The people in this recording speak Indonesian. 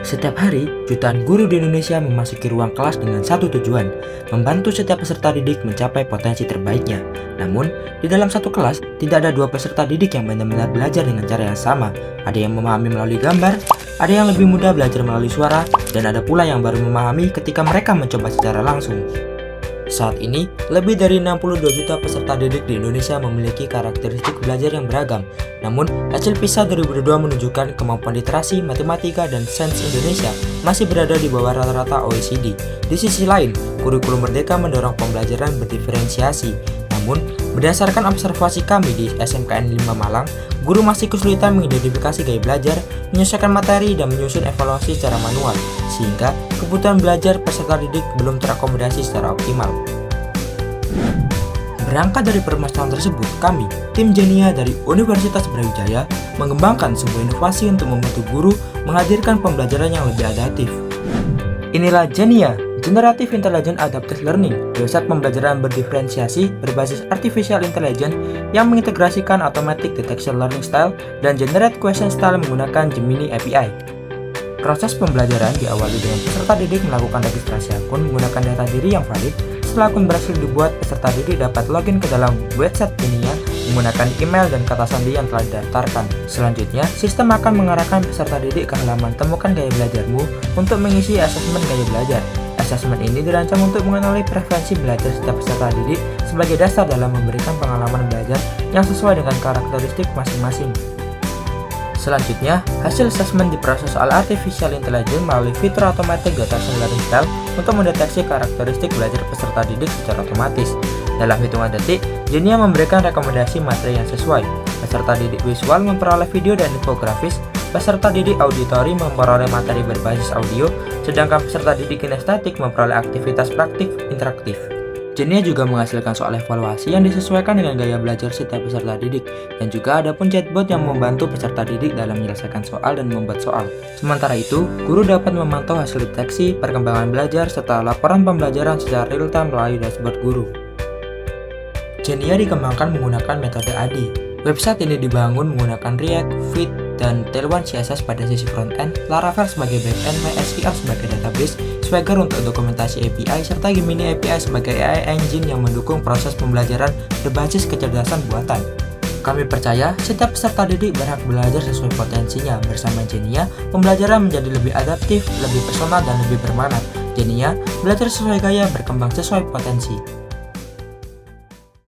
Setiap hari, jutaan guru di Indonesia memasuki ruang kelas dengan satu tujuan, membantu setiap peserta didik mencapai potensi terbaiknya. Namun, di dalam satu kelas, tidak ada dua peserta didik yang benar-benar belajar dengan cara yang sama. Ada yang memahami melalui gambar, ada yang lebih mudah belajar melalui suara, dan ada pula yang baru memahami ketika mereka mencoba secara langsung. Saat ini, lebih dari 62 juta peserta didik di Indonesia memiliki karakteristik belajar yang beragam. Namun, hasil PISA 2022 menunjukkan kemampuan literasi, matematika, dan sains Indonesia masih berada di bawah rata-rata OECD. Di sisi lain, kurikulum Merdeka mendorong pembelajaran berdiferensiasi. Namun, berdasarkan observasi kami di SMKN 5 Malang, guru masih kesulitan mengidentifikasi gaya belajar, menyelesaikan materi, dan menyusun evaluasi secara manual, sehingga kebutuhan belajar peserta didik belum terakomodasi secara optimal. Berangkat dari permasalahan tersebut, kami, tim Genia dari Universitas Brawijaya, mengembangkan sebuah inovasi untuk membantu guru menghadirkan pembelajaran yang lebih adaptif. Inilah Genia, Generative Intelligent Adaptive Learning, website pembelajaran berdiferensiasi berbasis Artificial Intelligence yang mengintegrasikan Automatic Detection Learning Style dan Generate Question Style menggunakan Gemini API. Proses pembelajaran diawali dengan peserta didik melakukan registrasi akun menggunakan data diri yang valid. Setelah akun berhasil dibuat, peserta didik dapat login ke dalam website Genia menggunakan email dan kata sandi yang telah didaftarkan. Selanjutnya, sistem akan mengarahkan peserta didik ke halaman Temukan Gaya Belajarmu untuk mengisi asesmen gaya belajar. Asesmen ini dirancang untuk mengenali preferensi belajar setiap peserta didik sebagai dasar dalam memberikan pengalaman belajar yang sesuai dengan karakteristik masing-masing. Selanjutnya, hasil asesmen diproses oleh Artificial Intelligence melalui fitur Automatic Detection Learning Style untuk mendeteksi karakteristik belajar peserta didik secara otomatis. Dalam hitungan detik, Genia memberikan rekomendasi materi yang sesuai. Peserta didik visual memperoleh video dan infografis, peserta didik auditori memperoleh materi berbasis audio, sedangkan peserta didik kinestetik memperoleh aktivitas praktik interaktif. Genia juga menghasilkan soal evaluasi yang disesuaikan dengan gaya belajar setiap peserta didik, dan juga ada pun chatbot yang membantu peserta didik dalam menyelesaikan soal dan membuat soal. Sementara itu, guru dapat memantau hasil deteksi, perkembangan belajar, serta laporan pembelajaran secara real-time melalui dashboard guru. Genia dikembangkan menggunakan metode ADI. Website ini dibangun menggunakan React, Vue, dan Tailwind CSS pada sisi front-end, Laravel sebagai back-end, MySQL sebagai database, Swagger untuk dokumentasi API, serta Gemini API sebagai AI engine yang mendukung proses pembelajaran berbasis kecerdasan buatan. Kami percaya setiap peserta didik berhak belajar sesuai potensinya. Bersama Genia, pembelajaran menjadi lebih adaptif, lebih personal, dan lebih bermakna. Genia, belajar sesuai gaya, berkembang sesuai potensi.